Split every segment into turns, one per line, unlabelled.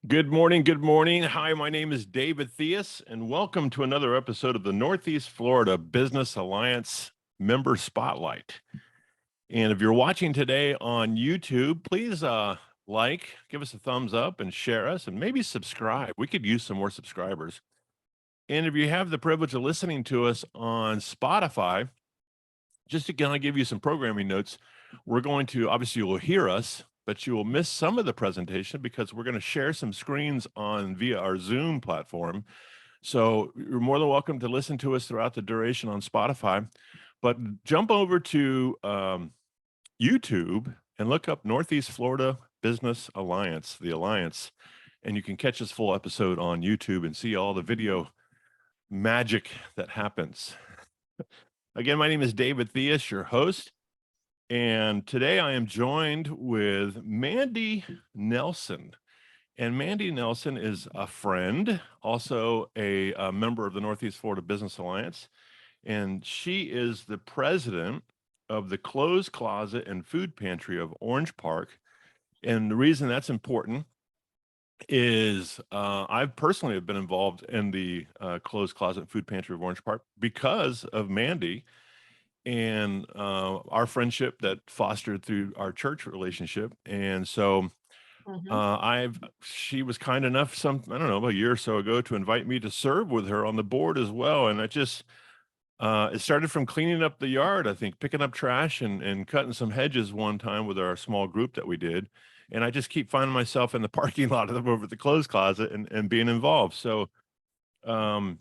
Good morning. Good morning. Hi, my name is David Theus, and welcome to another episode of the Northeast Florida Business Alliance Member Spotlight. And if you're watching today on YouTube, please give us a thumbs up and share us and maybe subscribe. We could use some more subscribers. And if you have the privilege of listening to us on Spotify, just to kind of give you some programming notes, we're going to, obviously you will hear us, but you will miss some of the presentation because we're going to share some screens on via our Zoom platform. So you're more than welcome to listen to us throughout the duration on Spotify, but jump over to YouTube and look up Northeast Florida Business Alliance, the Alliance, and you can catch this full episode on YouTube and see all the video magic that happens. Again, my name is David Theus, your host. And today I am joined with Mandy Nelson. And Mandy Nelson is a friend, also a member of the Northeast Florida Business Alliance. And she is the president of the Clothes Closet and Food Pantry of Orange Park. And the reason that's important is I personally have been involved in the Clothes Closet and Food Pantry of Orange Park because of Mandy and our friendship that fostered through our church relationship. And so she was kind enough I don't know, a year or so ago to invite me to serve with her on the board as well. And it started from cleaning up the yard, I think, picking up trash and cutting some hedges one time with our small group that we did. And I just keep finding myself in the parking lot of over at the clothes closet and being involved. So um,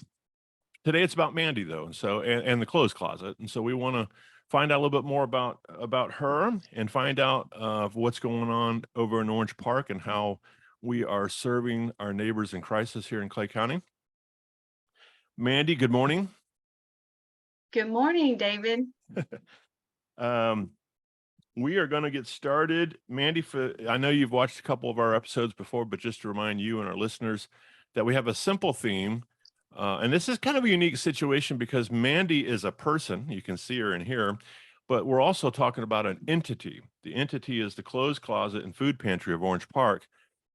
today it's about Mandy though, and the clothes closet, and so we want to find out a little bit more about her and find out what's going on over in Orange Park and how we are serving our neighbors in crisis here in Clay County. Mandy, good morning.
Good morning, David.
Um, we are going to get started. Mandy, I know you've watched a couple of our episodes before, but just to remind you and our listeners that we have a simple theme. And this is kind of a unique situation because Mandy is a person, you can see her in here, but we're also talking about an entity. The entity is the Clothes Closet and Food Pantry of Orange Park.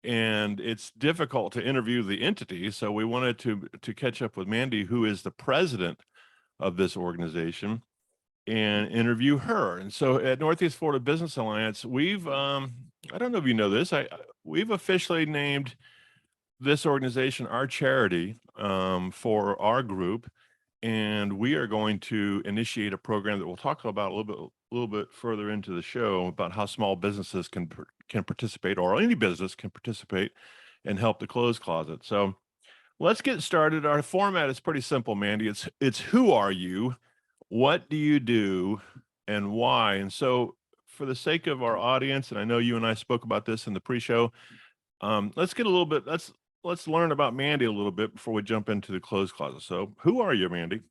And it's difficult to interview the entity. So we wanted to catch up with Mandy, who is the president of this organization, and interview her. And so at Northeast Florida Business Alliance, I don't know if you know this, we've officially named this organization our charity for our group, and we are going to initiate a program that we'll talk about a little bit further into the show about how small businesses can participate, or any business can participate and help the clothes closet. So let's get started. Our format is pretty simple, Mandy. It's who are you, what do you do, and why? And so for the sake of our audience, and I know you and I spoke about this in the pre-show, let's get a little bit, let's learn about Mandy a little bit before we jump into the clothes closet. So who are you, Mandy?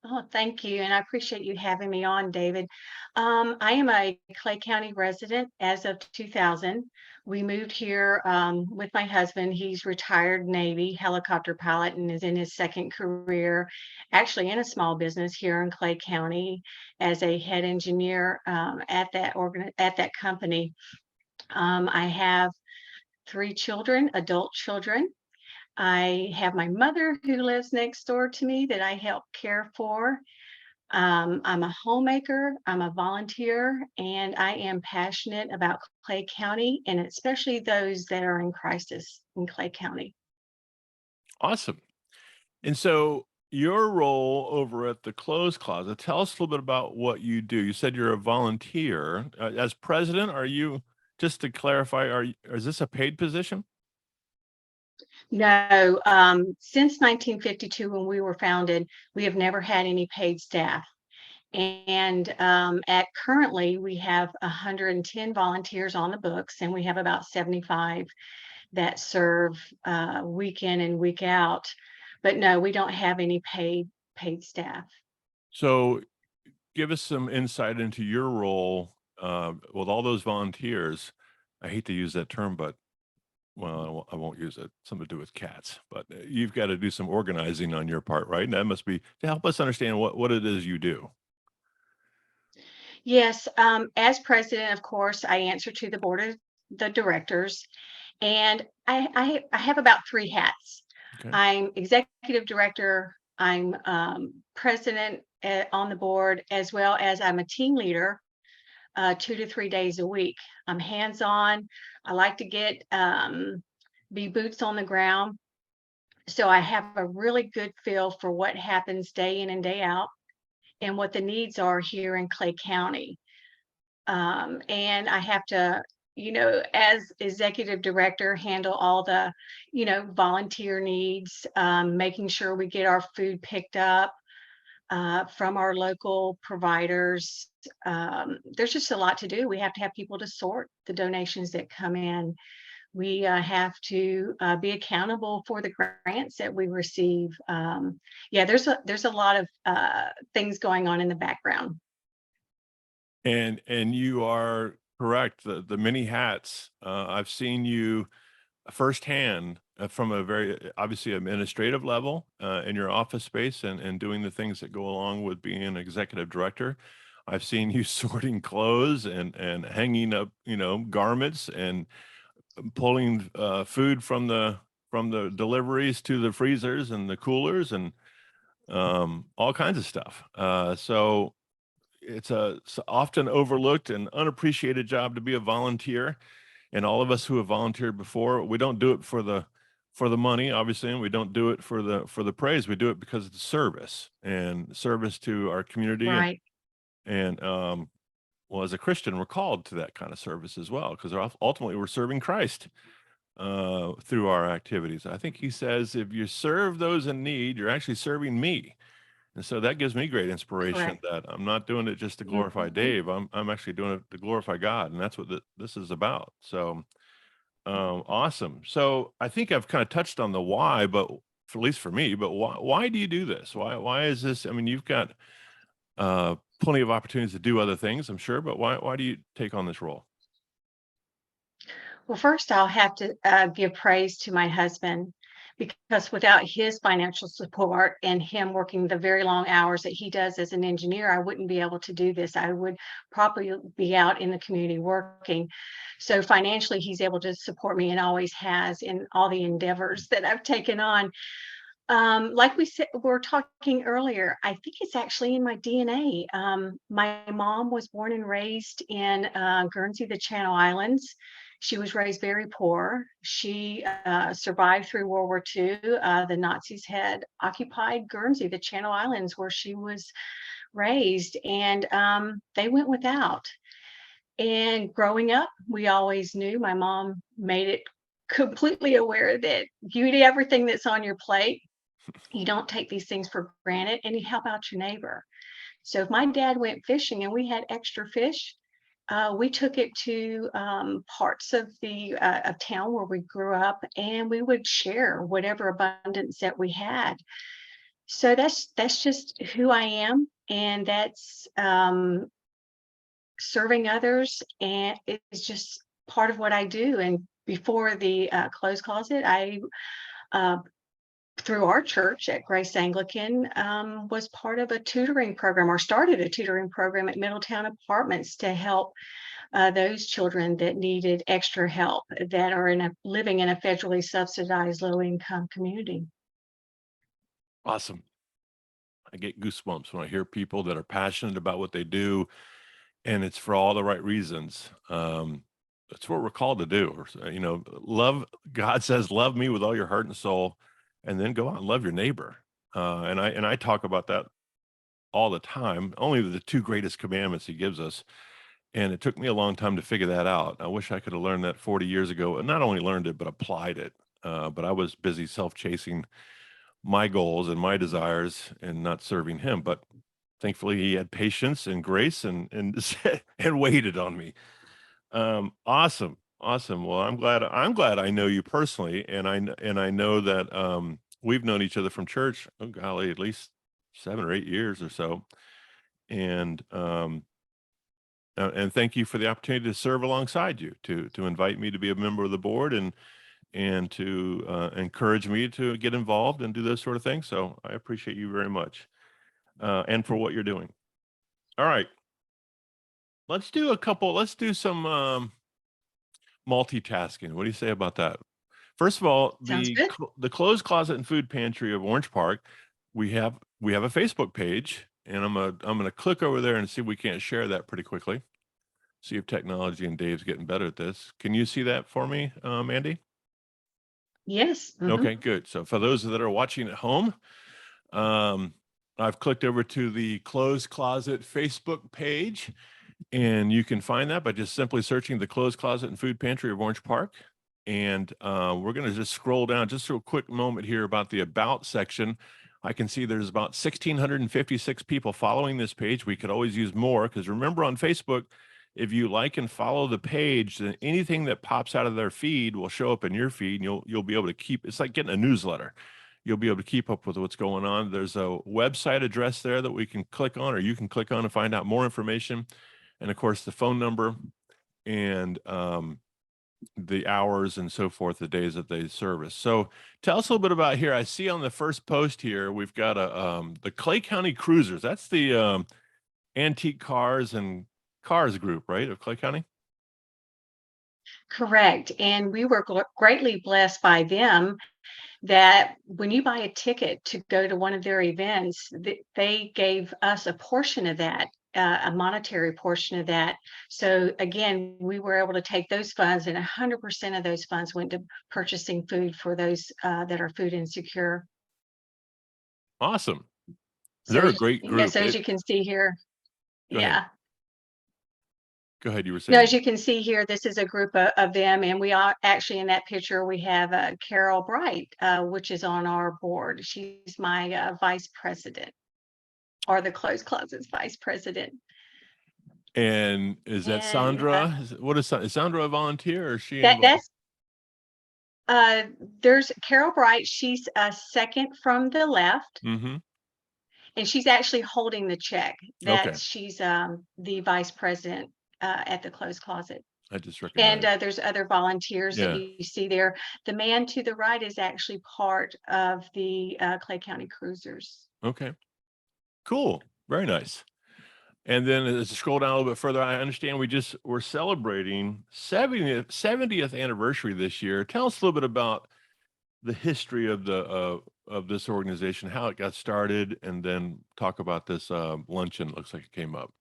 Oh, thank you. And I appreciate you having me on, David. I am a Clay County resident as of 2000. We moved here with my husband. He's retired Navy helicopter pilot and is in his second career, actually in a small business here in Clay County as a head engineer at that company. I have three children, adult children. I have my mother who lives next door to me that I help care for. I'm a homemaker, I'm a volunteer, and I am passionate about Clay County and especially those that are in crisis in Clay County.
Awesome. And so your role over at the clothes closet, tell us a little bit about what you do. You said you're a volunteer. As president, are you, just to clarify, is this a paid position?
No, since 1952, when we were founded, we have never had any paid staff. And at currently, we have 110 volunteers on the books, and we have about 75 that serve week in and week out. But no, we don't have any paid staff.
So give us some insight into your role with all those volunteers. I hate to use that term, but well, I won't use it. Something to do with cats, but you've got to do some organizing on your part, right? And that must be to help us understand what it is you do.
Yes, as president, of course, I answer to the board of the directors, And I have about 3 hats.
Okay.
I'm executive director, I'm, president, on the board, as well as I'm a team leader, 2 to 3 days a week. I'm hands-on. I like to be boots on the ground, so I have a really good feel for what happens day in and day out and what the needs are here in Clay County. And I have to, as executive director, handle all the, volunteer needs, making sure we get our food picked up from our local providers. There's just a lot to do. We have to have people to sort the donations that come in. We have to be accountable for the grants that we receive. Yeah, there's a lot of things going on in the background.
And you are correct. The many hats. I've seen you firsthand from a very obviously administrative level in your office space and doing the things that go along with being an executive director. I've seen you sorting clothes and hanging up, garments and pulling food from the deliveries to the freezers and the coolers and all kinds of stuff. So it's often overlooked and unappreciated job to be a volunteer. And all of us who have volunteered before, we don't do it for the money, obviously, and we don't do it for the praise. We do it because it's service and service to our community
Right.
and well, as a Christian, we're called to that kind of service as well because ultimately we're serving Christ through our activities. I think he says, if you serve those in need, you're actually serving me. And so that gives me great inspiration
Correct.
that I'm not doing it just to glorify
Mhm.
Dave. I'm actually doing it to glorify God, and that's what this is about. So awesome. So I think I've kind of touched on the why, but at least for me, but why do you do this? Why is this? I mean, you've got plenty of opportunities to do other things, I'm sure, but why do you take on this role?
Well, first, I'll have to give praise to my husband because without his financial support and him working the very long hours that he does as an engineer, I wouldn't be able to do this. I would probably be out in the community working. So financially, he's able to support me and always has in all the endeavors that I've taken on. Like we said, we're talking earlier, I think it's actually in my DNA. My mom was born and raised in Guernsey, the Channel Islands. She was raised very poor. She survived through World War II. The Nazis had occupied Guernsey, the Channel Islands, where she was raised, and they went without. And growing up, we always knew my mom made it completely aware that you eat everything that's on your plate, you don't take these things for granted, and you help out your neighbor. So if my dad went fishing and we had extra fish, we took it to parts of the of town where we grew up, and we would share whatever abundance that we had. So that's just who I am, and that's serving others, and it's just part of what I do. And before the clothes closet, I uh, through our church at Grace Anglican, was part of a tutoring program or started a tutoring program at Middletown Apartments to help those children that needed extra help that are living in a federally subsidized low income community.
Awesome. I get goosebumps when I hear people that are passionate about what they do, and it's for all the right reasons. That's what we're called to do. Love. God says, "Love me with all your heart and soul," and then go out and love your neighbor. And I talk about that all the time. Only the two greatest commandments He gives us, and it took me a long time to figure that out. I wish I could have learned that 40 years ago, and not only learned it but applied it. But I was busy self-chasing my goals and my desires and not serving Him. But thankfully, He had patience and grace and and waited on me. Awesome, awesome. Well, I'm glad I know you personally, and I know that we've known each other from church. Oh golly, at least 7 or 8 years or so. And and thank you for the opportunity to serve alongside you, to invite me to be a member of the board and to encourage me to get involved and do those sort of things. So I appreciate you very much, and for what you're doing. All right, let's do some multitasking. What do you say about that? First of all,
Sounds good.
the clothes closet and food pantry of Orange Park, we have a Facebook page, and I'm gonna click over there and see if we can't share that pretty quickly. See if technology and Dave's getting better at this. Can you see that for me, Mandy?
Yes.
Okay, good. So for those that are watching at home, um, I've clicked over to the clothes closet Facebook page, and you can find that by just simply searching the clothes closet and food pantry of Orange Park. And we're going to just scroll down just for a quick moment here about the about section. I can see there's about 1,656 people following this page. We could always use more, because remember, on Facebook, if you like and follow the page, then anything that pops out of their feed will show up in your feed, and you'll be able to keep. It's like getting a newsletter. You'll be able to keep up with what's going on. There's a website address there that we can click on, or you can click on and find out more information. And of course, the phone number and the hours and so forth, the days that they service. So tell us a little bit about here. I see on the first post here, we've got the Clay County Cruisers. That's the antique cars and cars group, right, of Clay County?
Correct. And we were greatly blessed by them that when you buy a ticket to go to one of their events, they gave us a portion of that, a monetary portion of that. So again, we were able to take those funds, and 100% of those funds went to purchasing food for those that are food insecure.
Awesome.
So,
They're a great
yeah,
group.
so as you can see here,
Go ahead.
yeah.
Go ahead. You were
No,
saying.
as you can see here, this is a group of them, and we are actually in that picture. We have Carol Bright, which is on our board. She's my vice president, or the closed closets vice president.
And is that
And
Sandra? What is Sandra a volunteer, or is she
that
involved?
that's there's Carol Bright. She's second from the left,
Mm-hmm.
and she's actually holding the check.
Okay.
That she's the vice president at the closed closet.
I just
And,
recognize.
there's other volunteers that
Yeah.
you see there. The man to the right is actually part of the, Clay County Cruisers.
Okay. Cool. Very nice. And then as you scroll down a little bit further, I understand we're celebrating 70th anniversary this year. Tell us a little bit about the history of of this organization, how it got started, and then talk about this luncheon. Looks like it came up.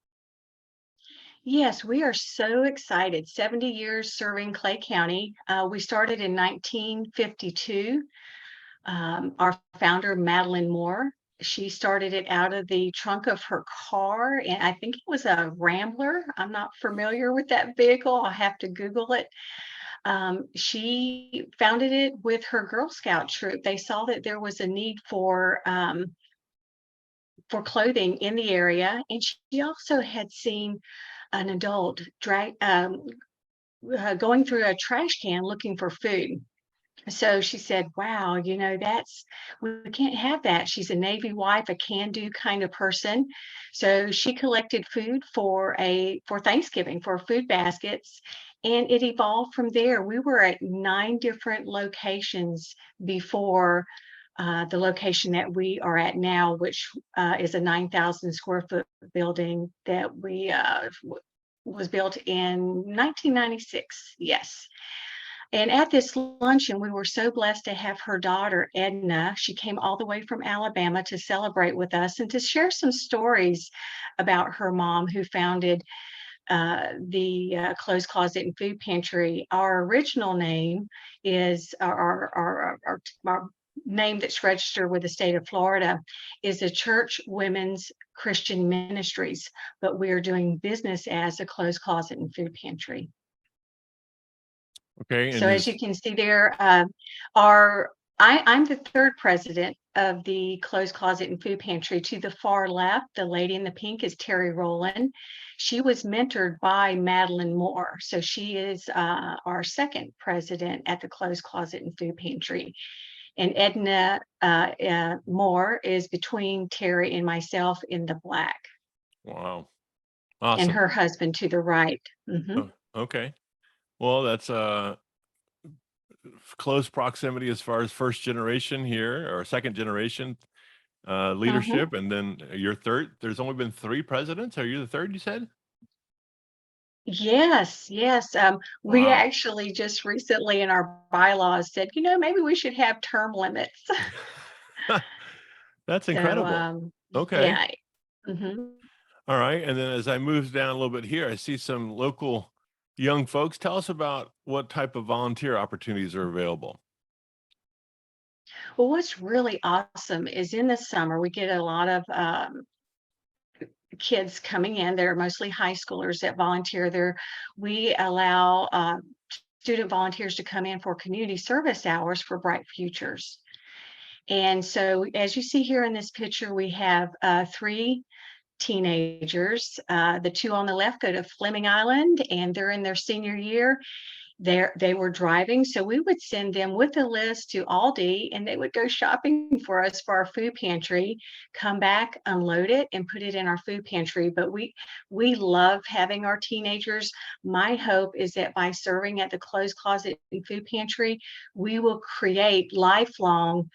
Yes, we are so excited. 70 years serving Clay County. We started in 1952. Our founder, Madeline Moore, she started it out of the trunk of her car, and I think it was a Rambler. I'm not familiar with that vehicle. I'll have to Google it. She founded it with her Girl Scout troop. They saw that there was a need for clothing in the area, and she also had seen an adult going through a trash can looking for food. So she said, "Wow, we can't have that." She's a Navy wife, a can-do kind of person. So she collected food for Thanksgiving, for food baskets, and it evolved from there. We were at 9 different locations before the location that we are at now, which is a 9,000 square foot building that was built in 1996. Yes. And at this luncheon, we were so blessed to have her daughter, Edna. She came all the way from Alabama to celebrate with us and to share some stories about her mom, who founded the Clothes Closet and Food Pantry. Our original name is our name that's registered with the state of Florida is the Church Women's Christian Ministries, but we are doing business as a Clothes Closet and Food Pantry.
Okay. And
So as
is
you can see there, our I'm the third president of the Clothes Closet and Food Pantry. To the far left, the lady in the pink is Terry Rowland. She was mentored by Madeline Moore. So she is our second president at the Clothes Closet and Food Pantry. And Edna Moore is between Terry and myself in the black,
wow,
and
awesome.
her husband to the right.
Oh, okay. Well, that's close proximity as far as first generation here, or second generation
Mhm.
leadership, and then your third. There's only been 3 presidents. Are you the third, you said?
Yes, yes. We
Wow.
actually just recently in our bylaws said, maybe we should have term limits.
That's
So,
incredible. Okay.
yeah. Mhm.
All right. And then as I move down a little bit here, I see some local young folks. Tell us about what type of volunteer opportunities are available.
Well, what's really awesome is in the summer, we get a lot of kids coming in. They're mostly high schoolers that volunteer there. We allow student volunteers to come in for community service hours for Bright Futures. And so, as you see here in this picture, we have three teenagers. The two on the left go to Fleming Island, and they're in their senior year. They were driving, so we would send them with a list to Aldi, and they would go shopping for us for our food pantry, come back, unload it, and put it in our food pantry. But we love having our teenagers. My hope is that by serving at the clothes closet and food pantry, we will create lifelong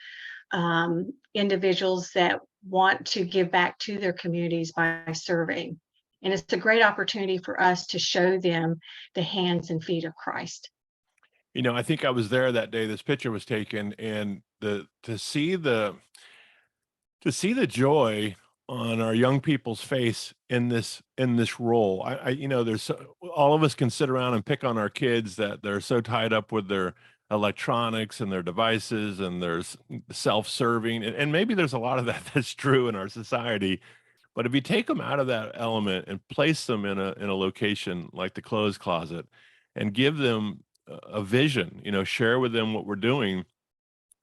individuals that want to give back to their communities by serving. And it's a great opportunity for us to show them the hands and feet of Christ.
I think I was there that day this picture was taken, and the to see the joy on our young people's face in this role. There's all of us can sit around and pick on our kids that they're so tied up with their electronics and their devices, and there's self-serving, and maybe there's a lot of that that's true in our society. But if you take them out of that element and place them in a location like the clothes closet and give them a vision, share with them what we're doing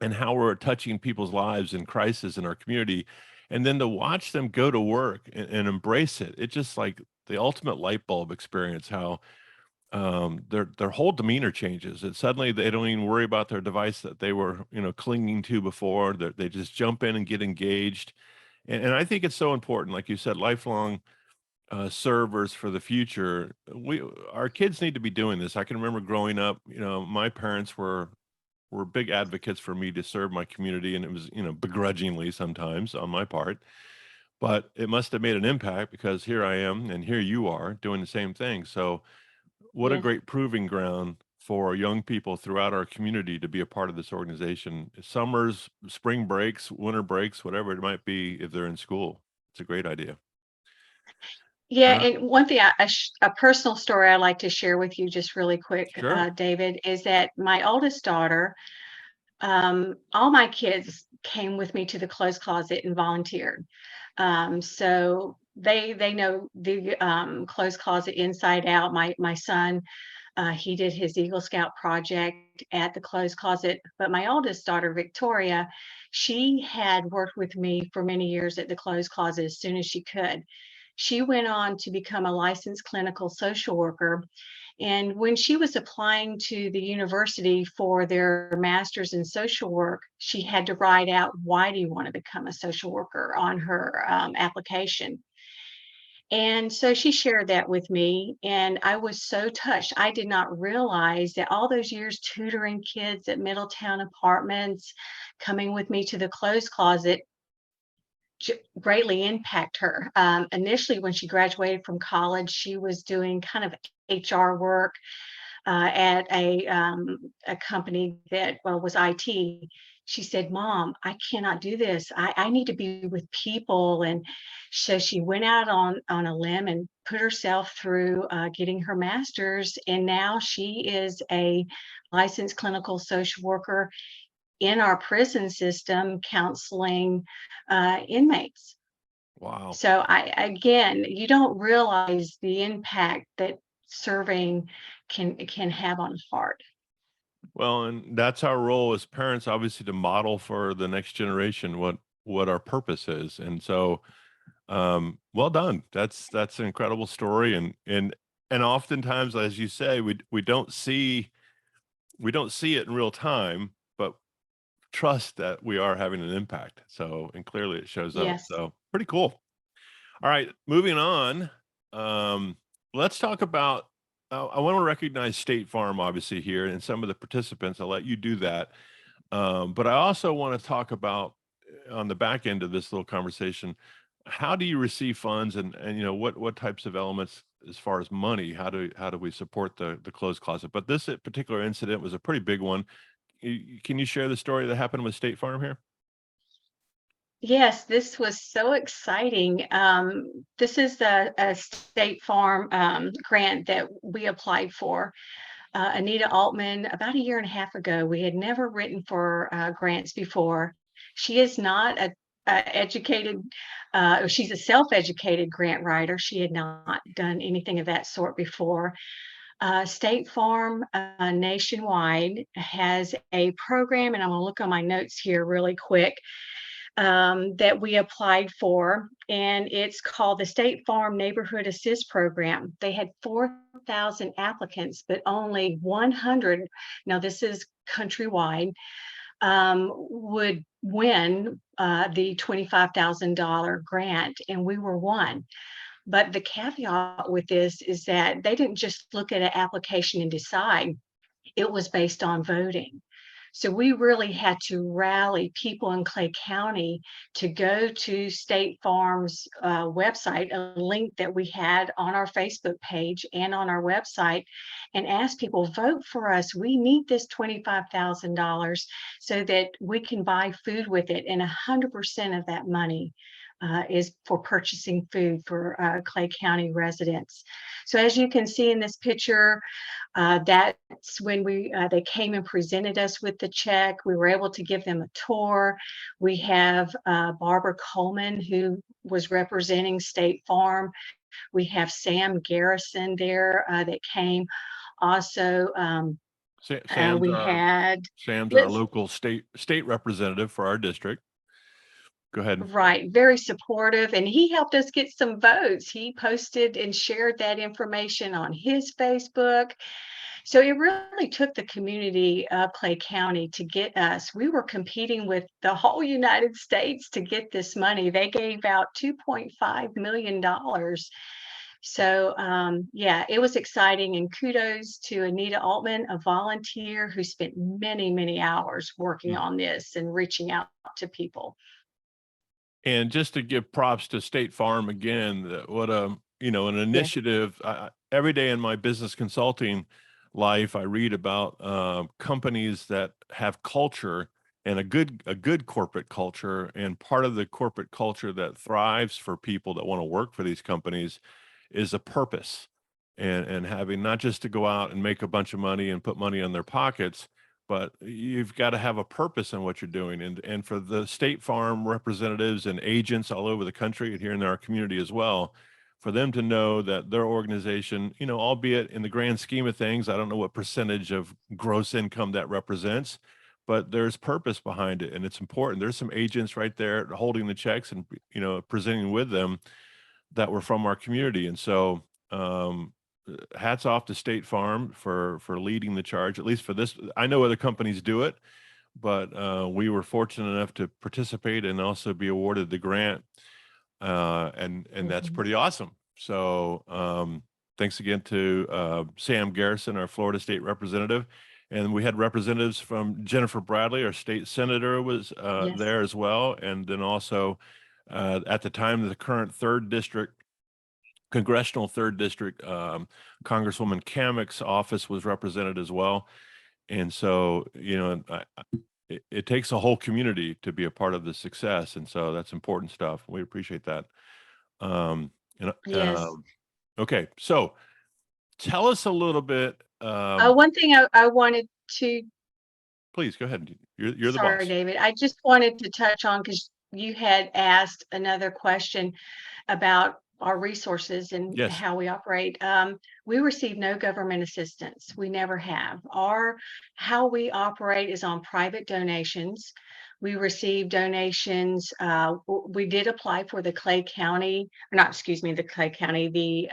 and how we're touching people's lives in crisis in our community, and then to watch them go to work and embrace it. It's just like the ultimate light bulb experience, how their whole demeanor changes. And suddenly they don't even worry about their device that they were, clinging to before. They just jump in and get engaged. And I think it's so important, like you said, lifelong servers for the future. Our kids need to be doing this. I can remember growing up, my parents were big advocates for me to serve my community, and it was, begrudgingly sometimes on my part, but it must have made an impact because here I am and here you are doing the same thing. So what a
Yes.
great proving ground for young people throughout our community to be a part of this organization. Summers, spring breaks, winter breaks, whatever it might be, if they're in school. It's a great idea.
Yeah,
Uh,
and one thing, a personal story I'd like to share with you just really quick,
sure.
David, is that my oldest daughter, all my kids came with me to the clothes closet and volunteered. So they know the clothes closet inside out. My son, he did his Eagle Scout project at the clothes closet. But my oldest daughter, Victoria, she had worked with me for many years at the clothes closet as soon as she could. She went on to become a licensed clinical social worker. And when she was applying to the university for their master's in social work, she had to write out, "Why do you want to become a social worker?" on her application. And so she shared that with me, and I was so touched. I did not realize that all those years tutoring kids at Middletown apartments, coming with me to the clothes closet, greatly impact her. Initially, when she graduated from college, she was doing kind of HR work at a company that, well, was IT. She said, "Mom, I cannot do this. I need to be with people." And so she went out on a limb and put herself through getting her master's. And now she is a licensed clinical social worker in our prison system, counseling inmates.
Wow.
So again, you don't realize the impact that serving can have on a heart.
Well, and that's our role as parents, obviously, to model for the next generation what our purpose is. And so, well done. That's an incredible story, and oftentimes, as you say, we don't see it in real time, but trust that we are having an impact. So, and clearly it shows up.
Yes.
So, pretty cool. All right, moving on. Um, let's talk about. I want to recognize State Farm, obviously, here, and some of the participants. I'll let you do that. But I also want to talk about on the back end of this little conversation, how do you receive funds, and what types of elements as far as money, how do we support the clothes closet? But this particular incident was a pretty big one. Can you share the story that happened with State Farm here?
Yes, this was so exciting. This is a State Farm grant that we applied for. Anita Altman, about a year and a half ago, we had never written for grants before. She is not a educated, she's a self-educated grant writer. She had not done anything of that sort before. State Farm nationwide has a program, and I'm going to look on my notes here really quick, that we applied for, and it's called the State Farm Neighborhood Assist Program. They had 4,000 applicants, but only 100, now this is countrywide, would win the $25,000 grant, and we were one. But the caveat with this is that they didn't just look at an application and decide, it was based on voting. So we really had to rally people in Clay County to go to State Farm's website, a link that we had on our Facebook page and on our website, and ask people, vote for us. We need this $25,000 so that we can buy food with it. And 100% of that money is for purchasing food for Clay County residents. So as you can see in this picture, that's when they came and presented us with the check. We were able to give them a tour. We have Barbara Coleman, who was representing State Farm. We have Sam Garrison there that came. Also, we had
Sam's our
let's
local state representative for our district. Go ahead.
Right, very supportive, and he helped us get some votes. He posted and shared that information on his Facebook. So it really took the community of Clay County to get us. We were competing with the whole United States to get this money. They gave out $2.5 million. So yeah, it was exciting, and kudos to Anita Altman, a volunteer who spent many, many hours working on this and reaching out to people.
And just to give props to State Farm again, what a, an
Yeah.
initiative. Every day in my business consulting life, I read about companies that have culture and a good corporate culture. And part of the corporate culture that thrives for people that want to work for these companies is a purpose, and having not just to go out and make a bunch of money and put money in their pockets, but you've got to have a purpose in what you're doing. And for the State Farm representatives and agents all over the country and here in our community as well, for them to know that their organization, albeit in the grand scheme of things, I don't know what percentage of gross income that represents, but there's purpose behind it, and it's important. There's some agents right there holding the checks and, presenting with them that were from our community. And so, hats off to State Farm for leading the charge, at least for this. I know other companies do it, but we were fortunate enough to participate and also be awarded the grant, and that's
Mhm.
pretty awesome. So thanks again to Sam Garrison, our Florida State representative, and we had representatives from Jennifer Bradley, our state senator, was
Yes.
there as well, and then also at the time the current congressional third district, Congresswoman Kamek's office was represented as well. And so, it takes a whole community to be a part of the success. And so that's important stuff. We appreciate that. Um, and,
Yes.
okay. So tell us a little bit,
One thing I wanted to,
please go ahead. You're the
sorry,
boss.
David, I just wanted to touch on, because you had asked another question about our resources and
Yes.
how we operate. We receive no government assistance. We never have. How we operate is on private donations. We receive donations. We did apply for the Clay County, or not, excuse me, the Clay County, the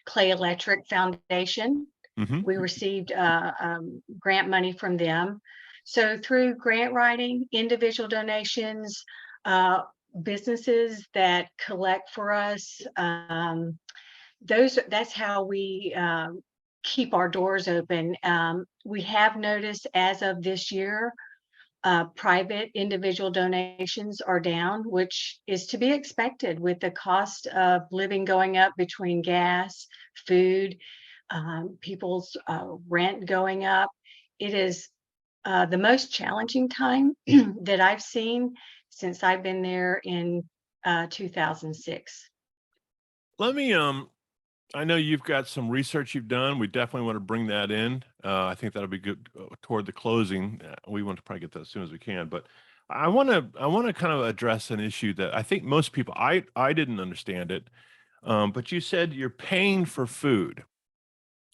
Clay Electric Foundation.
Hmm.
We received grant money from them. So through grant writing, individual donations, uh, businesses that collect for us, that's how we keep our doors open. We have noticed as of this year, Private individual donations are down, which is to be expected with the cost of living going up between gas, food, people's rent going up. It is the most challenging time that I've seen since I've been there in 2006.
Let me I know you've got some research you've done. We definitely want to bring that in. I think that'll be good toward the closing. We want to probably get that as soon as we can, but I want to kind of address an issue that I think most people I didn't understand it. But you said you're paying for food.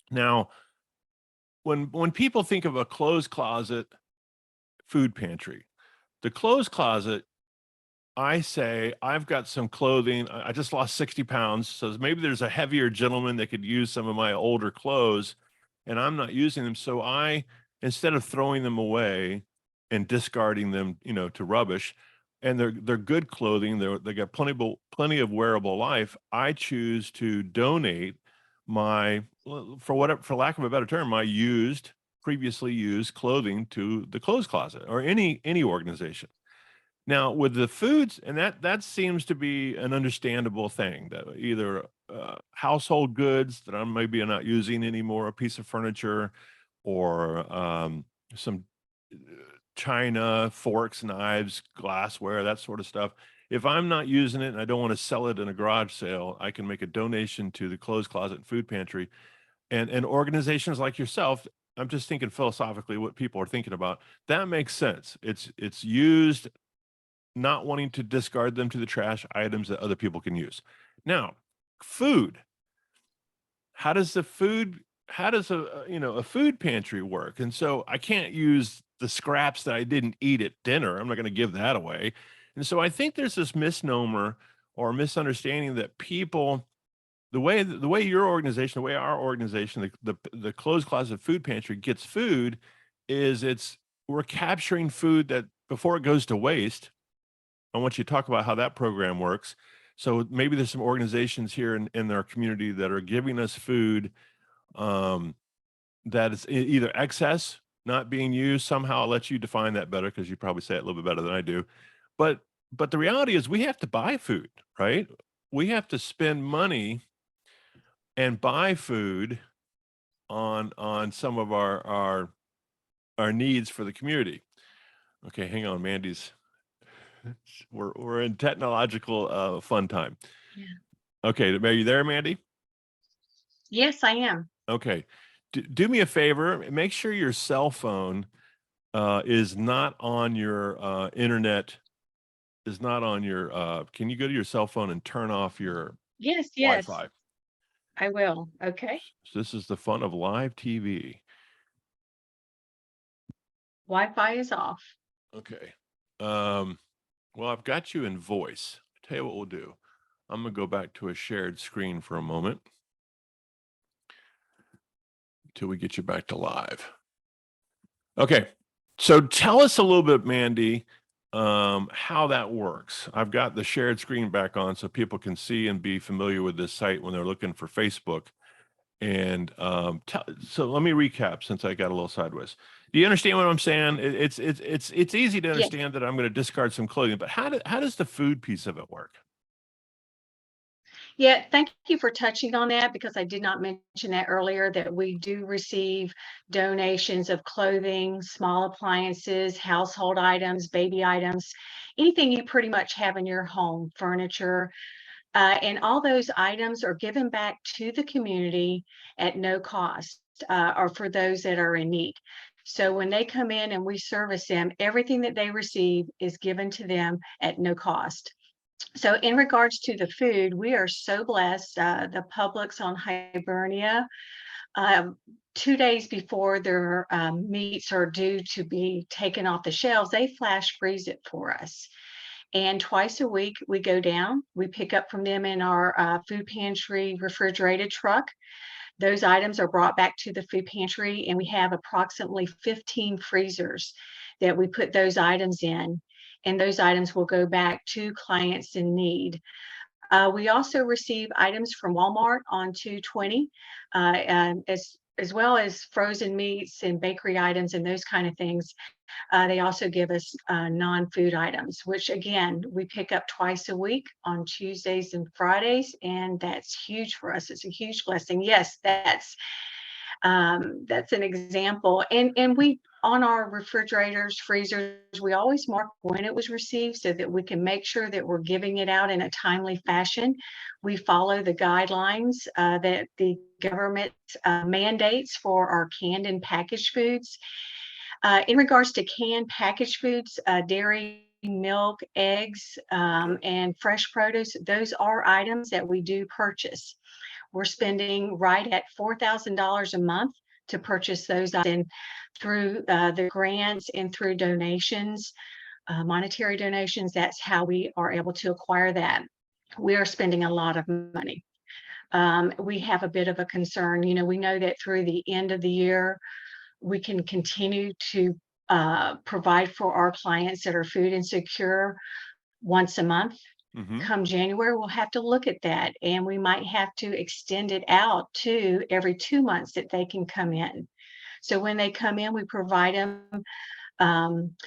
Now, when people think of a clothes closet food pantry, the clothes closet, I say I've got some clothing. I just lost 60 pounds. So maybe there's a heavier gentleman that could use some of my older clothes and I'm not using them. So instead of throwing them away and discarding them, to rubbish, and they're good clothing, they got plenty of wearable life. I choose to donate for lack of a better term, my previously used clothing to the clothes closet or any organization. Now, with the foods, and that seems to be an understandable thing that either household goods that I'm maybe not using anymore, a piece of furniture, or some uh, china, forks, knives, glassware, that sort of stuff. If I'm not using it and I don't want to sell it in a garage sale, I can make a donation to the clothes closet and food pantry. And organizations like yourself, I'm just thinking philosophically what people are thinking about. That makes sense. It's used, not wanting to discard them to the trash, items that other people can use. Now, food. How does a food pantry work? And so I can't use the scraps that I didn't eat at dinner. I'm not going to give that away. And so I think there's this misnomer or misunderstanding that people, the way your organization, the way our organization, the closed closet food pantry gets food, is we're capturing food that before it goes to waste. I want you to talk about how that program works. So maybe there's some organizations here in our community that are giving us food um, that is either excess, not being used. Somehow I'll let you define that better because you probably say it a little bit better than I do. But the reality is we have to buy food, right? We have to spend money and buy food on some of our needs for the community. Okay, hang on, Mandy's. We're in technological fun time.
Yeah.
Okay, are you there, Mandy?
Yes, I am.
Okay. Do me a favor, make sure your cell phone is not on your internet, is not on your can you go to your cell phone and turn off your
Yes, yes,
Wi-Fi?
I will. Okay.
So this is the fun of live TV.
Wi-Fi is off.
Okay. Well, I've got you in voice. Tell you what we'll do. I'm gonna go back to a shared screen for a moment until we get you back to live. Okay. So tell us a little bit, Mandy, how that works. I've got the shared screen back on so people can see and be familiar with this site when they're looking for Facebook. And so let me recap since I got a little sideways. Do you understand what I'm saying? It's easy to
Yes.
understand that I'm going to discard some clothing, but how does the food piece of it work?
Yeah, thank you for touching on that because I did not mention that earlier that we do receive donations of clothing, small appliances, household items, baby items, anything you pretty much have in your home, furniture, and all those items are given back to the community at no cost, or for those that are in need. So when they come in and we service them, everything that they receive is given to them at no cost. So in regards to the food, we are so blessed. The Publix on Hibernia, um, 2 days before their meats are due to be taken off the shelves, they flash freeze it for us. And twice a week, we go down, we pick up from them in our food pantry refrigerated truck. Those items are brought back to the food pantry, and we have approximately 15 freezers that we put those items in. And those items will go back to clients in need. We also receive items from Walmart on 220. As as well as frozen meats and bakery items and those kind of things. They also give us non-food items, which again, we pick up twice a week on Tuesdays and Fridays, and that's huge for us. It's a huge blessing. Yes, that's an example. And we on our refrigerators, freezers, we always mark when it was received so that we can make sure that we're giving it out in a timely fashion. We follow the guidelines that the government mandates for our canned and packaged foods. In regards to canned packaged foods, dairy, milk, eggs, and fresh produce, those are items that we do purchase. We're spending right at $4,000 a month to purchase those items through the grants and through donations, monetary donations. That's how we are able to acquire that. We are spending a lot of money. We have a bit of a concern. We know that through the end of the year, we can continue to provide for our clients that are food insecure once a month.
Mm-hmm.
Come January, we'll have to look at that, and we might have to extend it out to every 2 months that they can come in. So when they come in, we provide them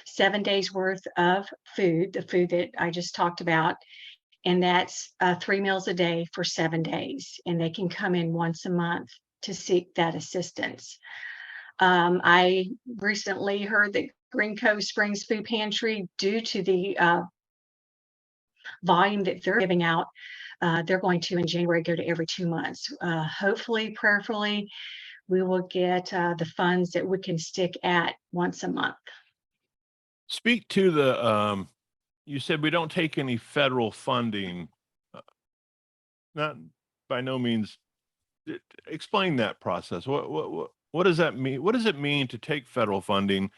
7 days worth of food, the food that I just talked about, and that's 3 meals a day for 7 days, and they can come in once a month to seek that assistance. I recently heard that Green Cove Springs Food Pantry, due to the volume that they're giving out, they're going to in January go to every 2 months. Hopefully, prayerfully, we will get the funds that we can stick at once a month.
Speak to the, you said we don't take any federal funding. Not by no means. Explain that process. What does that mean? What does it mean to take federal funding?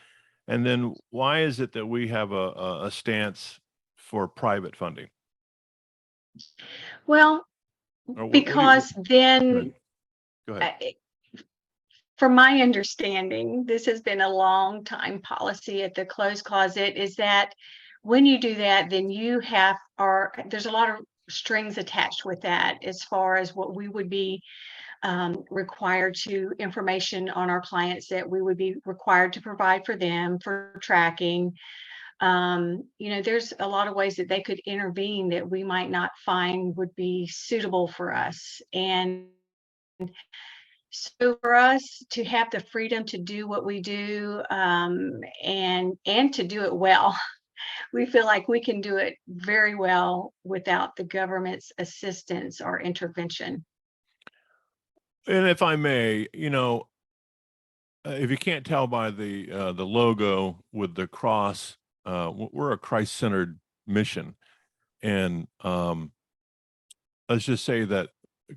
And then why is it that we have a stance for private funding?
Well,
Or what do you,
because
go
then,
ahead. Go ahead.
from my understanding, this has been a long time policy at the clothes closet, is that when you do that, then there's a lot of strings attached with that as far as what we would be required to information on our clients that we would be required to provide for them for tracking. There's a lot of ways that they could intervene that we might not find would be suitable for us. And so for us to have the freedom to do what we do, and to do it well, we feel like we can do it very well without the government's assistance or intervention.
And if I may, if you can't tell by the logo with the cross, we're a Christ-centered mission, and let's just say that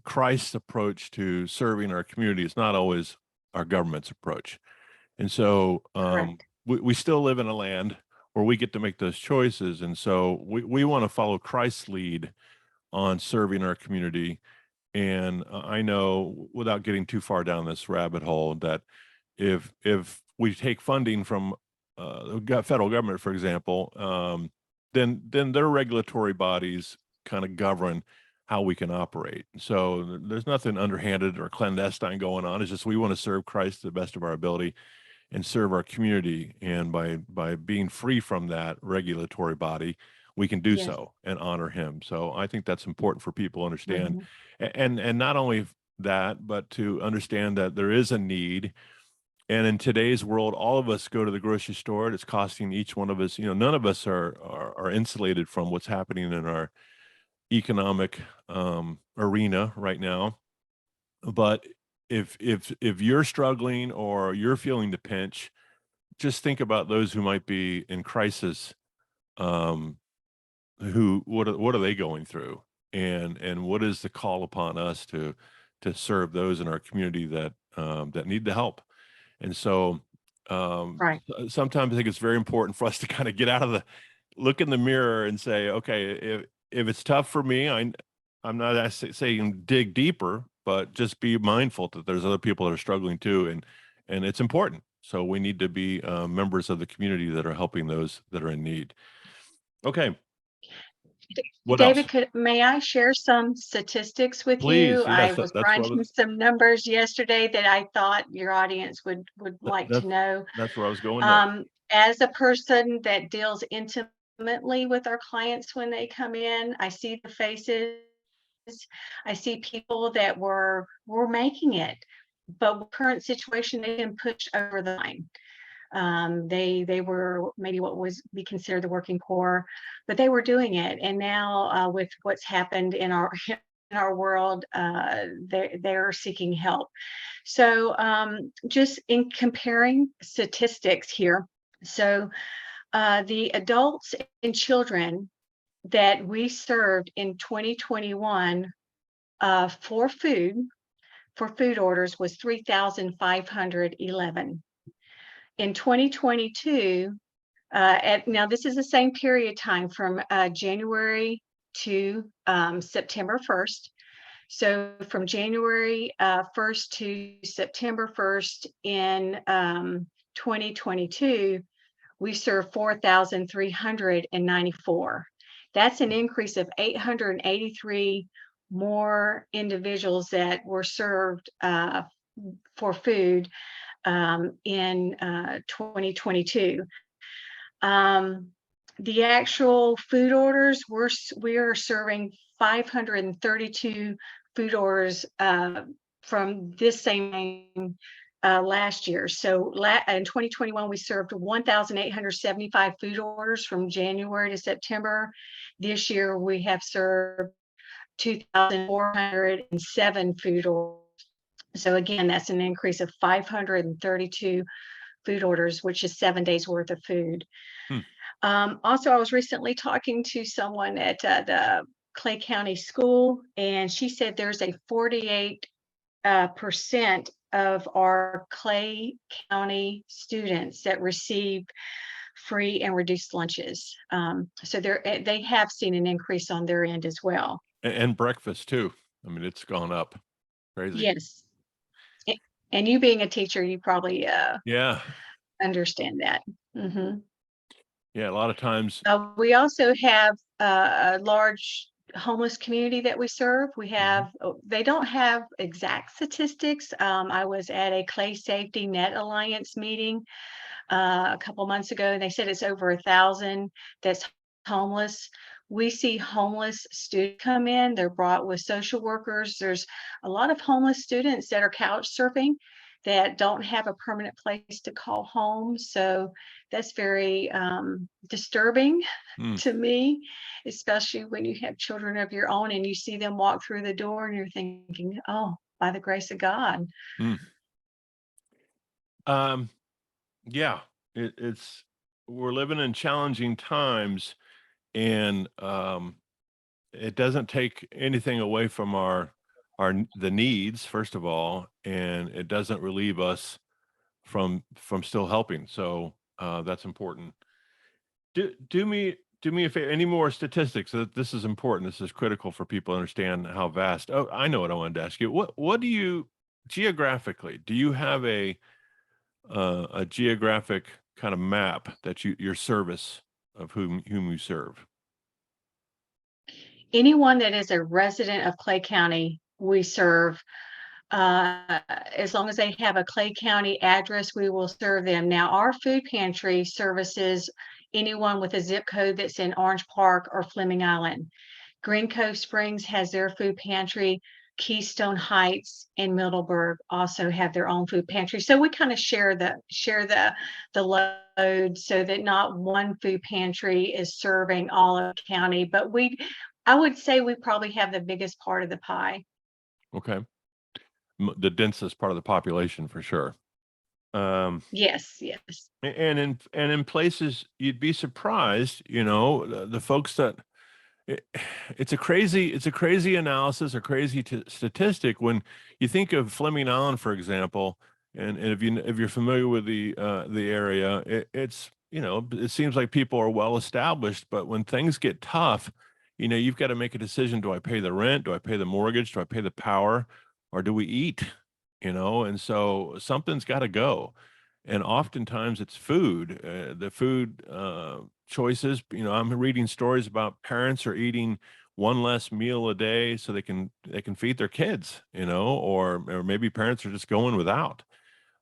Christ's approach to serving our community is not always our government's approach, and so
Correct.
we still live in a land where we get to make those choices, and so we want to follow Christ's lead on serving our community. And I know, without getting too far down this rabbit hole, that if we take funding from the federal government, for example, then their regulatory bodies kind of govern how we can operate. So there's nothing underhanded or clandestine going on. It's just we want to serve Christ to the best of our ability and serve our community. And by being free from that regulatory body, we can do
Yes.
so and honor him. So I think that's important for people to understand.
Mhm.
And not only that, but to understand that there is a need. And in today's world, all of us go to the grocery store. It's costing each one of us, none of us are insulated from what's happening in our economic arena right now. But if you're struggling or you're feeling the pinch, just think about those who might be in crisis. Um, what are they going through, and what is the call upon us to serve those in our community that need the help? And so
Right.
sometimes I think it's very important for us to kind of get out of look in the mirror and say, okay, if it's tough for me, I'm not saying dig deeper, but just be mindful that there's other people that are struggling too, and it's important. So we need to be members of the community that are helping those that are in need. Okay. What else?
David, may I share some statistics with you?
Please.
I
Yes,
was
that's what I
crunching
was,
some numbers yesterday that I thought your audience would
that,
like to
that's,
know.
that's where I was going next.
As a person that deals intimately with our clients when they come in, I see the faces. I see people that were making it, but with current situation, they've been pushed over the line. They were maybe what was be considered the working poor, but they were doing it. And now with what's happened in our in our world, they're seeking help. So just in comparing statistics here, so the adults and children that we served in 2021 for food orders was 3,511. In 2022, now this is the same period time from January to September 1st. So from January 1st to September 1st in 2022, we served 4,394. That's an increase of 883 more individuals that were served for food in 2022. The actual food orders, we are serving 532 food orders from this same last year. So in 2021, we served 1,875 food orders from January to September. This year, we have served 2,407 food orders. So again, that's an increase of 532 food orders, which is 7 days worth of food.
Hmm.
Also, I was recently talking to someone at the Clay County School, and she said there's a 48% of our Clay County students that receive free and reduced lunches. So they have seen an increase on their end as well.
And breakfast too. I mean, it's gone up crazy.
Yes. And you being a teacher, you probably
Yeah.
understand that. Mm-hmm.
Yeah. A lot of times.
We also have a large homeless community that we serve. We
Mhm.
have, they don't have exact statistics. I was at a Clay Safety Net Alliance meeting a couple months ago, and they said it's over 1,000 that's homeless. We see homeless students come in, they're brought with social workers. There's a lot of homeless students that are couch surfing that don't have a permanent place to call home. So that's very disturbing
Mm.
to me, especially when you have children of your own and you see them walk through the door and you're thinking, oh, by the grace of God.
Mm. Um, yeah, it's we're living in challenging times, and it doesn't take anything away from the needs, first of all, and it doesn't relieve us from still helping. So that's important. Do me a favor. Any more statistics? This is important. This is critical for people to understand how vast. Oh, I know what I wanted to ask you. What do you geographically? Do you have a geographic kind of map that your service of whom you serve?
Anyone that is a resident of Clay County, we serve. As long as they have a Clay County address, we will serve them. Now, our food pantry services anyone with a zip code that's in Orange Park or Fleming Island. Green Cove Springs has their food pantry. Keystone Heights and Middleburg also have their own food pantry. So we kind of share the load so that not one food pantry is serving all of the county, but I would say we probably have the biggest part of the pie.
Okay, the densest part of the population for sure. Um,
Yes, yes.
and in places you'd be surprised, the folks that it, it's a crazy analysis, a crazy statistic when you think of Fleming Island, for example, and if you're familiar with the area, it seems like people are well established, but when things get tough, you've got to make a decision: do I pay the rent? Do I pay the mortgage? Do I pay the power? Or do we eat? And so something's got to go. And oftentimes it's food, the food choices. I'm reading stories about parents are eating one less meal a day so they can feed their kids, or maybe parents are just going without.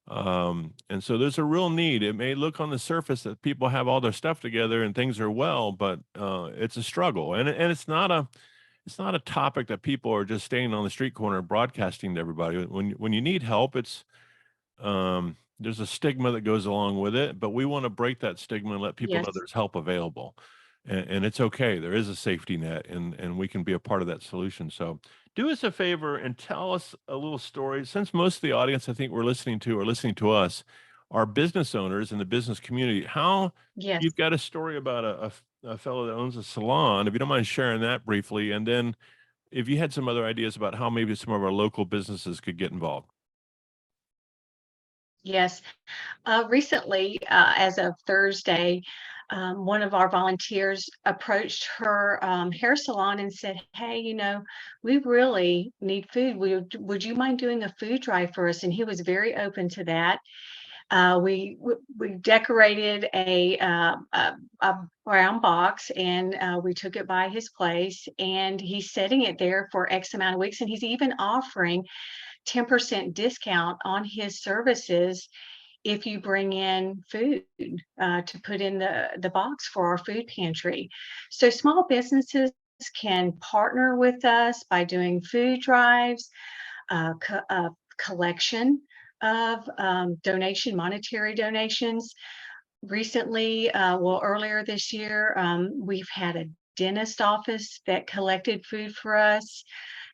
And so there's a real need. It may look on the surface that people have all their stuff together and things are well, but it's a struggle, and it's not a topic that people are just standing on the street corner broadcasting to everybody. When you need help, there's a stigma that goes along with it, but we want to break that stigma and let people know
Yes.
there's help available. And it's okay. There is a safety net, and we can be a part of that solution. So do us a favor and tell us a little story. Since most of the audience I think we're listening to are listening to us are business owners in the business community, how
Yes.
you've got a story about a fellow that owns a salon, if you don't mind sharing that briefly, and then if you had some other ideas about how maybe some of our local businesses could get involved.
Yes. Recently, as of Thursday, one of our volunteers approached her hair salon and said, "Hey, we really need food. Would you mind doing a food drive for us?" And he was very open to that. We decorated a brown box, and we took it by his place, and he's setting it there for X amount of weeks, and he's even offering 10% discount on his services if you bring in food to put in the box for our food pantry. So small businesses can partner with us by doing food drives, collection of monetary donations. Recently, well, earlier this year, we've had a dentist office that collected food for us.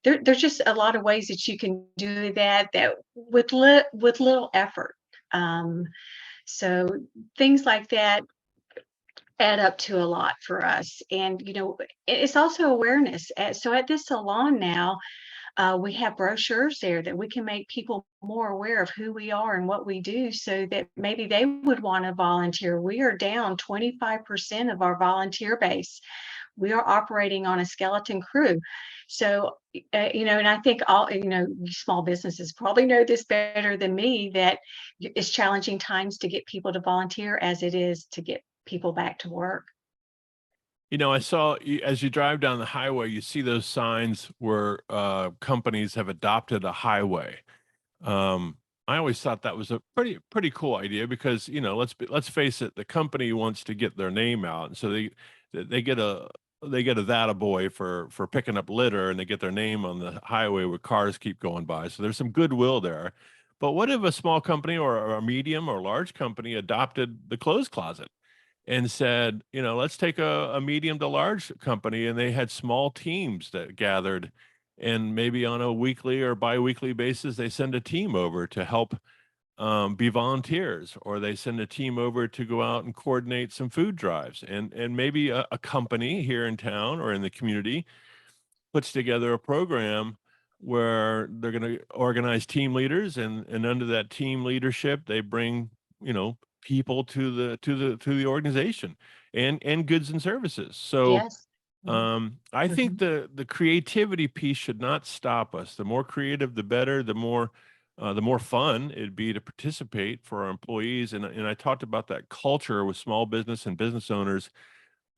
There's just a lot of ways that you can do that with little effort. Um, so things like that add up to a lot for us. And, it's also awareness. So at this salon now, we have brochures there that we can make people more aware of who we are and what we do so that maybe they would want to volunteer. We are down 25% of our volunteer base. We are operating on a skeleton crew. So, and I think small businesses probably know this better than me, that it's challenging times to get people to volunteer as it is to get people back to work.
I saw as you drive down the highway, you see those signs where companies have adopted a highway. Um, I always thought that was a pretty cool idea because let's face it, the company wants to get their name out, and so they get a that a boy for picking up litter, and they get their name on the highway where cars keep going by. So there's some goodwill there. But what if a small company or a medium or large company adopted the clothes closet? And said, let's take a medium to large company, and they had small teams that gathered, and maybe on a weekly or biweekly basis, they send a team over to help be volunteers, or they send a team over to go out and coordinate some food drives, and maybe a company here in town or in the community puts together a program where they're going to organize team leaders, and under that team leadership they bring people to the organization, and goods and services. So
Yes.
I think
Mhm.
the creativity piece should not stop us. The more creative the better, the more fun it'd be to participate for our employees. And I talked about that culture with small business and business owners.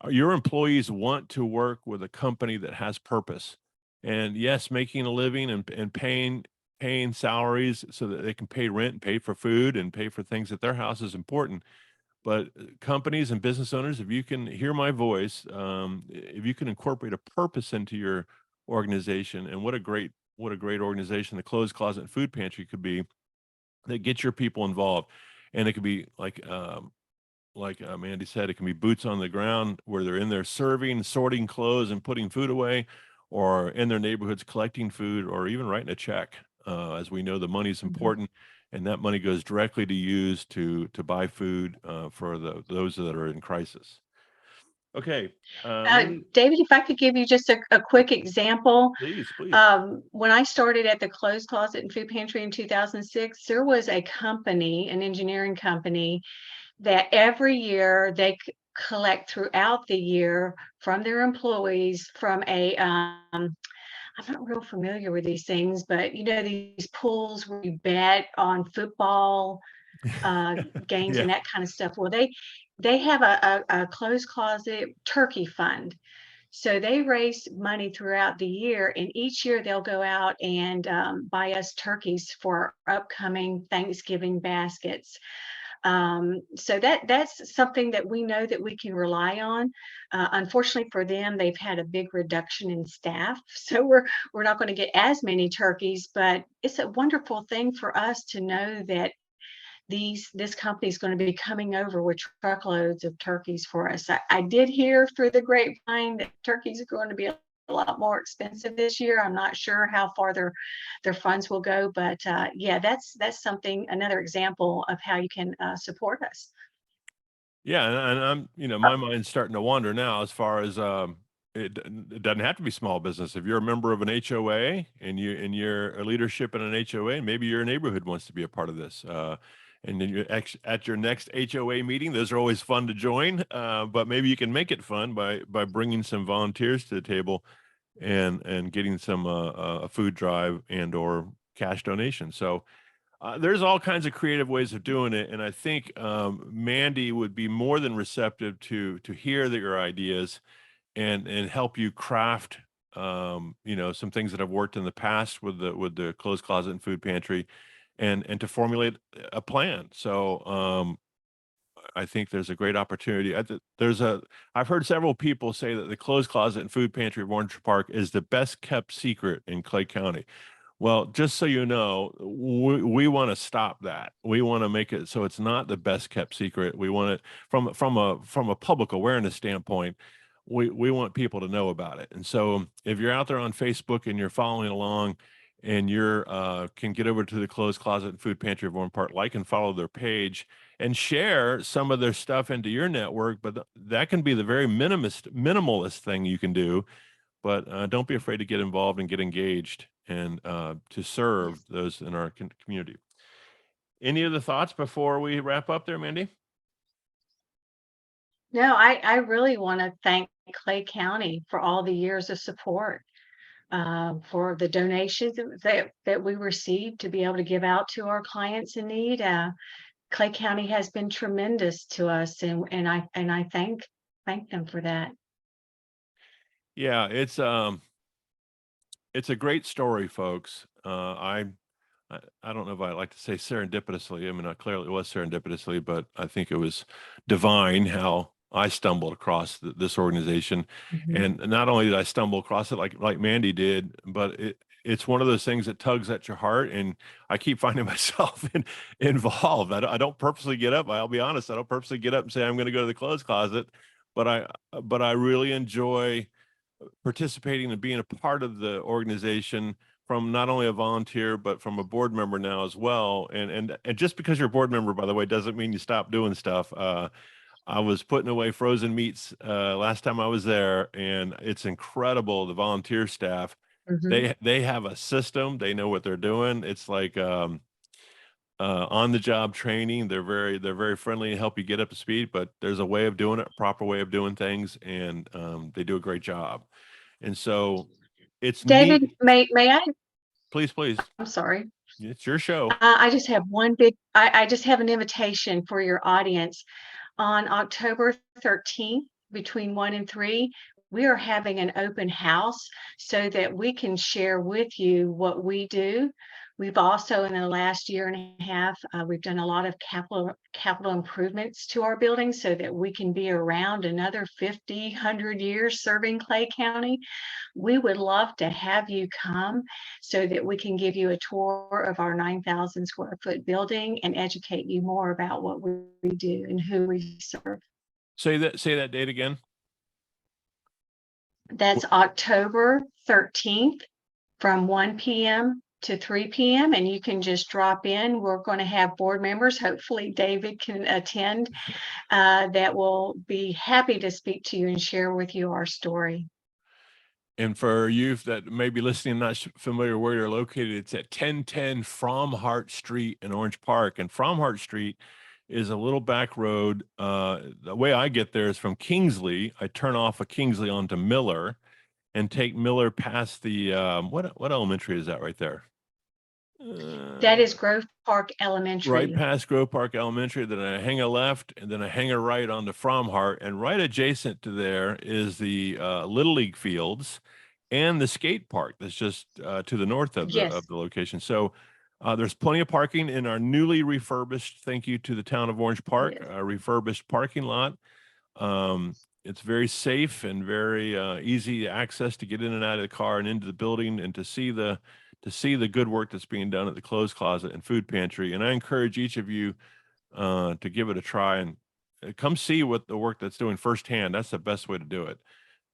Your employees want to work with a company that has purpose. And yes, making a living and paying salaries so that they can pay rent and pay for food and pay for things at their house is important. But companies and business owners, if you can hear my voice, if you can incorporate a purpose into your organization, and what a great organization the Clothes Closet and Food Pantry could be, that gets your people involved. And it could be like Mandy said, it can be boots on the ground where they're in there serving, sorting clothes, and putting food away, or in their neighborhoods collecting food, or even writing a check. As we know, the money's
Mhm.
important, and that money goes directly to use to buy food for those that are in crisis. Okay, Mandy,
David, if I could give you just a quick example.
please.
When I started at the Clothes Closet and Food Pantry in 2006, there was a company, an engineering company, that every year they collect throughout the year from their employees from I'm not real familiar with these things, but these pools where you bet on football. games
Yeah.
and that kind of stuff. Well, they have a closed closet turkey fund. So they raise money throughout the year, and each year they'll go out and buy us turkeys for our upcoming Thanksgiving baskets. So that's something that we know that we can rely on. Unfortunately for them, they've had a big reduction in staff, so we're not going to get as many turkeys. But it's a wonderful thing for us to know that this company is going to be coming over with truckloads of turkeys for us. I did hear through the grapevine that turkeys are going to be a lot more expensive this year. I'm not sure how far their funds will go, but yeah, that's something, another example of how you can support us.
Yeah, and I'm, my mind's starting to wander now as far as it doesn't have to be small business. If you're a member of an HOA and you're a leadership in an HOA, maybe your neighborhood wants to be a part of this. And then at your next HOA meeting, those are always fun to join. But maybe you can make it fun by bringing some volunteers to the table and getting some a food drive and or cash donation. So there's all kinds of creative ways of doing it, and I think Mandy would be more than receptive to hear your ideas and help you craft some things that have worked in the past with the closed closet and food pantry, and to formulate a plan. So I think there's a great opportunity. I've heard several people say that the closed closet and food pantry of Orange Park is the best kept secret in Clay County. Well, just so you know, we want to stop that. We want to make it so it's not the best kept secret. We want it from a public awareness standpoint. We want people to know about it. And so if you're out there on Facebook and you're following along and you're can get over to the closed closet and food pantry of Warren Park, like and follow their page and share some of their stuff into your network. But that can be the very minimalist thing you can do. But don't be afraid to get involved and get engaged and to serve
Yes.
those in our community. Any other thoughts before we wrap up there, Mandy?
No, I really want to thank Clay County for all the years of support, for the donations that we received to be able to give out to our clients in need. Clay County has been tremendous to us, and I thank them for that.
Yeah, it's a great story, folks. I don't know if I like to say serendipitously. I mean, clearly it was serendipitously, but I think it was divine how I stumbled across this organization.
Mhm.
And not only did I stumble across it like Mandy did, but it's one of those things that tugs at your heart. And I keep finding myself involved. I don't purposely get up. I'll be honest. I don't purposely get up and say I'm going to go to the clothes closet, but I really enjoy participating and being a part of the organization from not only a volunteer but from a board member now as well. And just because you're a board member, by the way, doesn't mean you stop doing stuff. I was putting away frozen meats last time I was there, and it's incredible. The volunteer staff,
Mhm.
they have a system. They know what they're doing. It's like on the job training. They're very friendly and help you get up to speed. But there's a way of doing it, a proper way of doing things, and they do a great job. And so it's
David,
neat.
may I?
Please, please.
I'm sorry.
It's your show.
I just have an invitation for your audience. On October 13th, between 1 and 3, we are having an open house so that we can share with you what we do. We've also, in the last year and a half, we've done a lot of capital improvements to our buildings so that we can be around another 50, 100 years serving Clay County. We would love to have you come so that we can give you a tour of our 9,000 square foot building and educate you more about what we do and who we serve.
Say that date again.
That's October 13th from 1 p.m. to 3 p.m. And you can just drop in. We're going to have board members. Hopefully, David can attend. That will be happy to speak to you and share with you our story.
And for youth that may be listening, not familiar where you're located, it's at 1010 Fromhart Street in Orange Park. And Fromhart Street is a little back road. The way I get there is from Kingsley. I turn off of Kingsley onto Miller and take Miller past the what elementary is that right there?
That is
Uh,
Grove Park
right
Elementary.
past Grove Park Elementary, then I hang a left, and then I hang a right onto Fromhart, and right adjacent to there is the Little League fields and the skate park that's just to the north of
Yes,
the location. So there's plenty of parking in our newly refurbished, thank you to the town of Orange Park,
yes,
refurbished parking lot. It's very safe and very easy access to get in and out of the car and into the building and to see the good work that's being done at the clothes closet and food pantry. And I encourage each of you to give it a try and come see what the work that's doing firsthand. That's the best way to do it.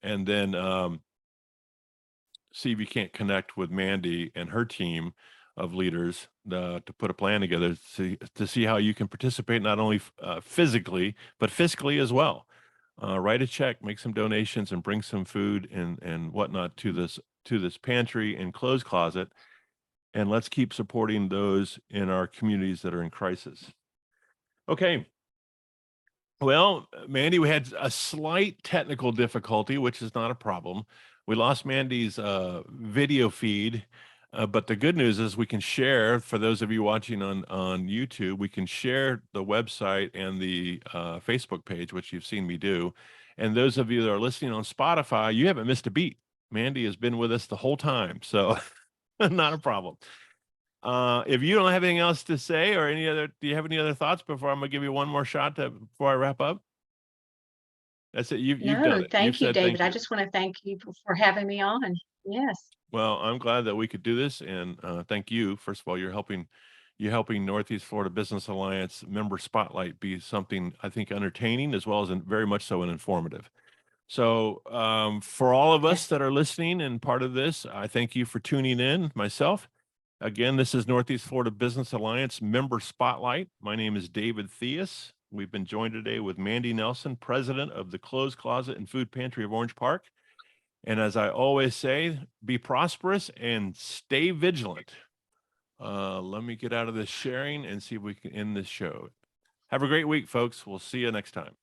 And then see if you can't connect with Mandy and her team of leaders to put a plan together to see how you can participate not only physically but fiscally as well. Write a check, make some donations, and bring some food and whatnot to this pantry and clothes closet. And let's keep supporting those in our communities that are in crisis. Okay. Well, Mandy, we had a slight technical difficulty, which is not a problem. We lost Mandy's video feed, but the good news is we can share, for those of you watching on YouTube, we can share the website and the Facebook page, which you've seen me do. And those of you that are listening on Spotify, you haven't missed a beat. Mandy has been with us the whole time, so not a problem. If you don't have anything else to say or do you have any other thoughts before I'm gonna give you one more shot before I wrap up? That's it. You've done
no,
it. You've
thank you,
said
David.
thank
I
you.
just want to thank you for having me on. Yes,
Well, I'm glad that we could do this, and thank you. First of all, you're helping Northeast Florida Business Alliance member spotlight be something I think entertaining as well as very much so and informative. So for all of us
yes.
that are listening and part of this, I thank you for tuning in. Myself, again, this is Northeast Florida Business Alliance member spotlight. My name is David Theus. We've been joined today with Mandy Nelson, president of the Clothes Closet and Food Pantry of Orange Park. And as I always say, be prosperous and stay vigilant. Let me get out of this sharing and see if we can end this show. Have a great week, folks. We'll see you next time.